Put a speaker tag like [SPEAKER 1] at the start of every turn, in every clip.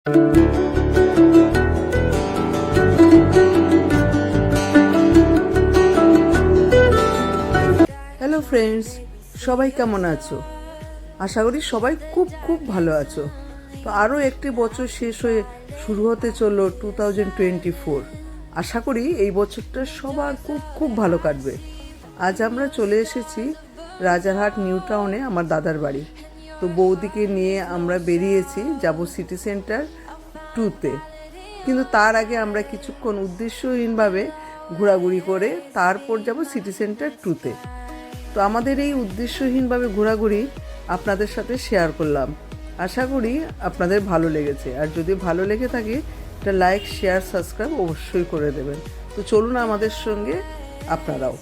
[SPEAKER 1] Hello friends, সবাই কেমন আছো? আশা করি সবাই খুব খুব ভালো আছো। তো আরও একটি বছর শেষ হয়ে শুরু হতে চললো 2024। আশা করি এই বছরটা সবার খুব খুব ভালো কাটবে। আজ আমরা চলে এসেছি রাজারহাট নিউ টাউনে আমার দাদার বাড়ি। তো বৌদিকে নিয়ে আমরা বেরিয়েছি যাব সিটি সেন্টার 2-তে। কিন্তু তার আগে আমরা কিছুক্ষণ উদ্দেশ্যহীনভাবে ঘোরাঘুরি করে তারপর যাব সিটি সেন্টার 2-তে। তো আমাদের এই উদ্দেশ্যহীনভাবে ঘোরাঘুরি আপনাদের সাথে শেয়ার করলাম। আশা করি আপনাদের ভালো লেগেছে, আর যদি ভালো লেগে থাকে একটা লাইক, শেয়ার, সাবস্ক্রাইব অবশ্যই করে দেবেন। তো চলুন আমাদের সঙ্গে আপনারাও।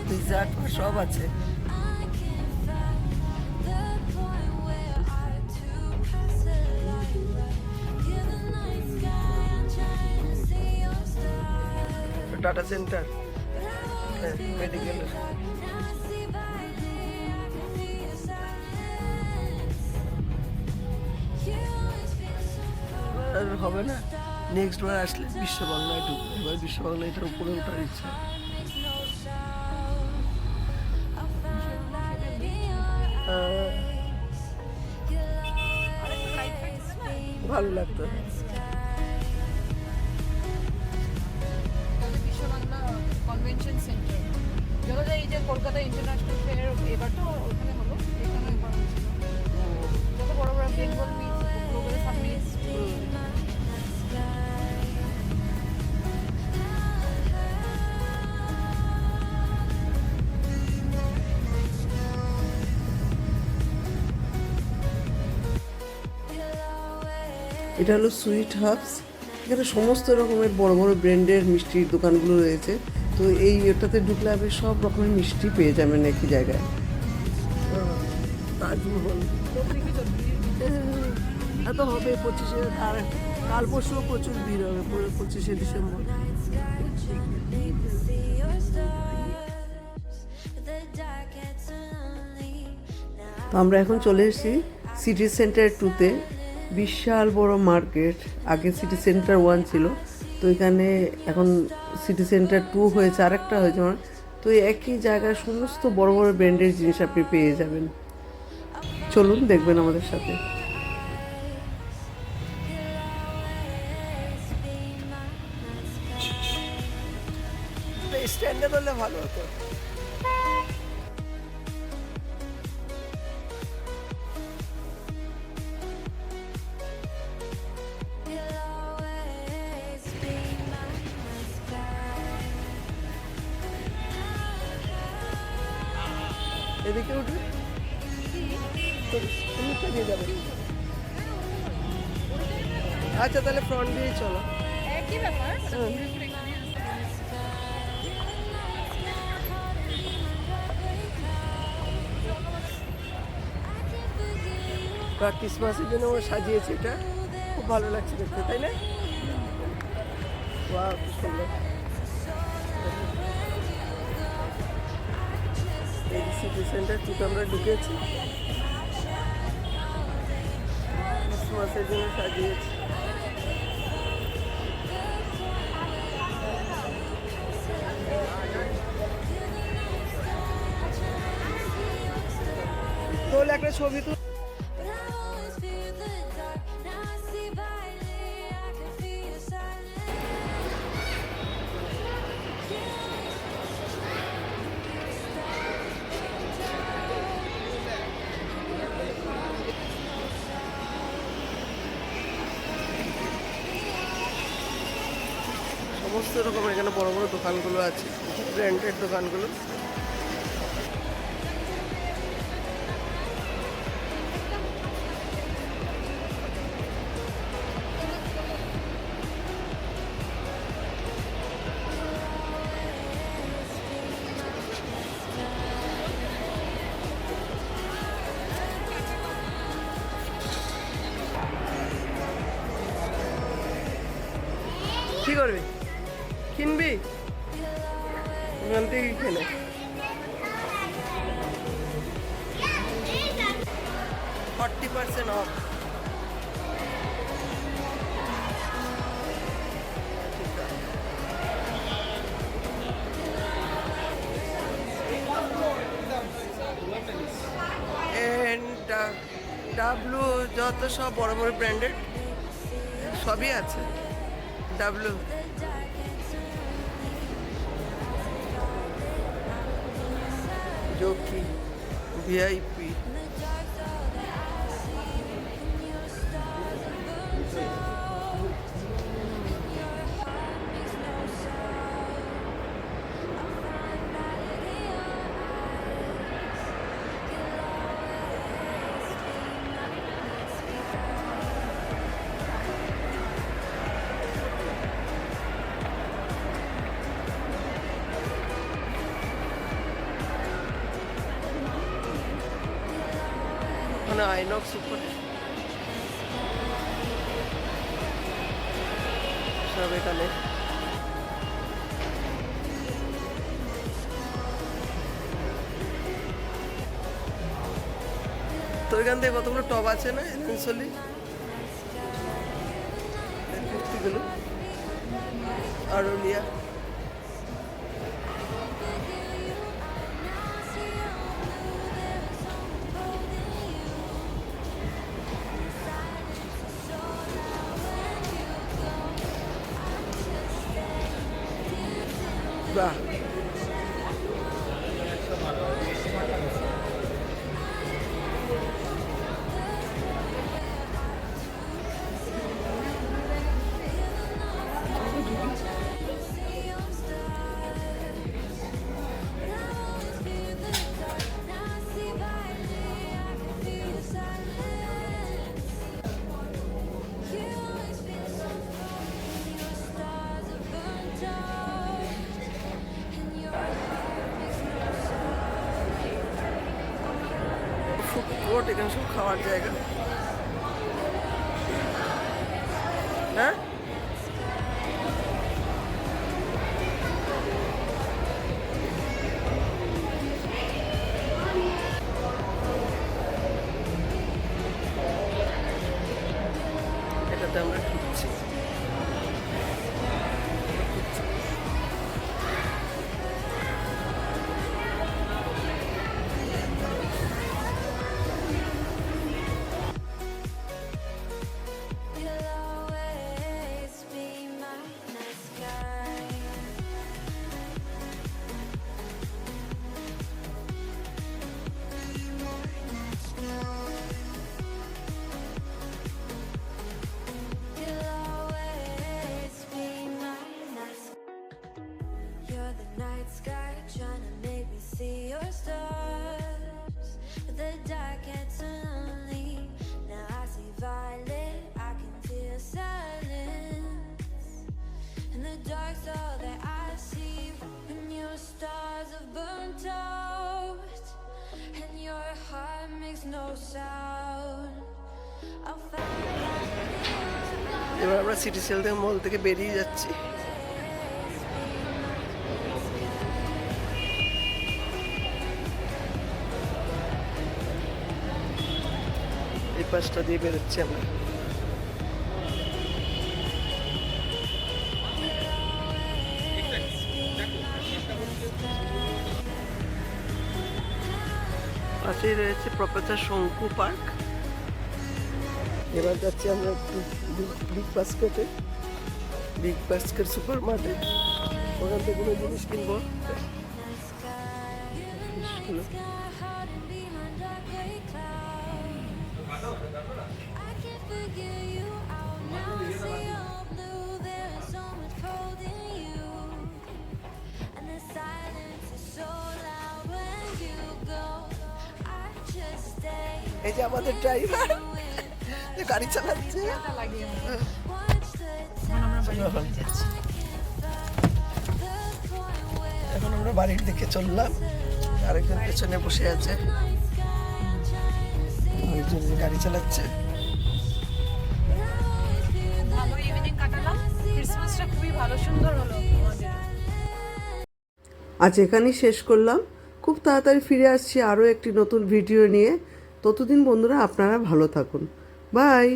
[SPEAKER 1] পিৎজা সব আছে। Data centre, medical. হবে না, নেক্সট বার আসলে বিশ্ব বাংলায় ঢুকবে। এবার বিশ্ব বাংলায় এটার উপরে ওঠার ইচ্ছা। ভালো লাগতো।
[SPEAKER 2] বিশ্ব বাংলা কনভেনশন সেন্টার, যখন এই যে কলকাতা ইন্টারন্যাশনাল ফেয়ার এবার তো ওখানে হলো, এখানে করা হয়েছিল। যত বড় বড় বেঙ্গল মিট, গ্লোবাল সামিট।
[SPEAKER 1] এটা হলো সুইট হাবস। এখানে সমস্ত রকমের বড় বড় ব্র্যান্ডের মিষ্টির দোকানগুলো রয়েছে। তো এই এটাতে ঢুকলে আপনি সব রকমের মিষ্টি পেয়ে যাবেন একই জায়গায়। তাজমহল এত হবে 25-এ, আর কাল পরশুও প্রচুর ভিড় হবে 25শে ডিসেম্বর। তো আমরা এখন চলে এসেছি সিটি সেন্টার 2-তে। বিশাল বড় মার্কেট। আগে সিটি সেন্টার 1 ছিল, তো এখানে এখন সিটি সেন্টার 2 হয়েছে, আরেকটা হয়েছে। তো একই জায়গায় সমস্ত বড় বড় ব্র্যান্ডের জিনিস আপনি পেয়ে যাবেন। চলুন দেখবেন আমাদের সাথে। স্ট্যান্ডে বললে ভালো হতো। এদিকে উঠে দিয়ে যাবে। আচ্ছা, তাহলে ফ্রন্ট দিয়ে চলো।
[SPEAKER 2] একই ব্যাপার।
[SPEAKER 1] ক্রিসমাসের জন্য আমরা সাজিয়েছি, এটা খুব ভালো লাগছে দেখতে, তাই না? বাহ, খুব সুন্দর। এই সিটি সেন্টার 2-তে আমরা ঢুকেছি, ক্রিসমাসের জন্য সাজিয়েছি। তোল একটা ছবি তো।
[SPEAKER 3] সমস্ত রকম এখানে বড় বড় দোকানগুলো আছে, ব্র্যান্ডেড দোকানগুলো। কি করবি, কিনবি? ওখান থেকে কিনে 40% অফ। ডাব্লু যত সব বড় বড় ব্র্যান্ডেড সবই আছে। ডাব্লু জোকি, ভিআইপি, ওখানে আইনক্স উপরে সব এখানে। তো এখান থেকে কতগুলো টপ আছে না এসেন্সিয়ালি কুর্তিগুলো আরোলিয়া। বাহ, ফুড কোর্ট, এখানে সব খাওয়ার জায়গা। হ্যাঁ, এটাতে আমরা ঢুকছি।
[SPEAKER 4] You'll always be my night sky. You'll always be my night sky. You're the night sky, trying to make me see your stars. But the dark gets lonely. Now I see violet, I can feel silence. In the dark's all that I see. When your stars have burnt out, and your heart makes no sound. I'll find
[SPEAKER 3] এবার আমরা city sell থেকে মল থেকে বেরিয়ে যাচ্ছি। এই পাশটা দিয়ে বেরোচ্ছি আমরা। পাশেই রয়েছে প্রফেসর শঙ্কু পার্ক। এবার যাচ্ছি আমরা বিগ বাস্কেটে, বিগ বাস্কেট সুপার মার্টে। ওখান থেকে কোনো জিনিস কিনবো। জিনিসগুলো
[SPEAKER 4] hiding behind dark gray clouds. I can't figure you out now. I see all blue. There is so much cold in you.
[SPEAKER 3] এই যে আমাদের ড্রাইভার গাড়ি চালাচ্ছে।
[SPEAKER 2] এটা লাগিয়ে এখন আমরা বাড়ি যাচ্ছি।
[SPEAKER 3] এখন আমরা বাড়ির দিকে চললাম, আরেকজন পেছনে বসে আছে, আরেকজন গাড়ি চালাচ্ছে।
[SPEAKER 2] ভালো ইভিনিং কাটালাম, ক্রিসমাসটা খুবই ভালো সুন্দর হলো আমাদের।
[SPEAKER 1] আজ এখানেই শেষ করলাম। খুব তাড়াতাড়ি ফিরে আসছি আরও একটি নতুন ভিডিও নিয়ে। ততদিন বন্ধুরা আপনারা ভালো থাকুন। বাই।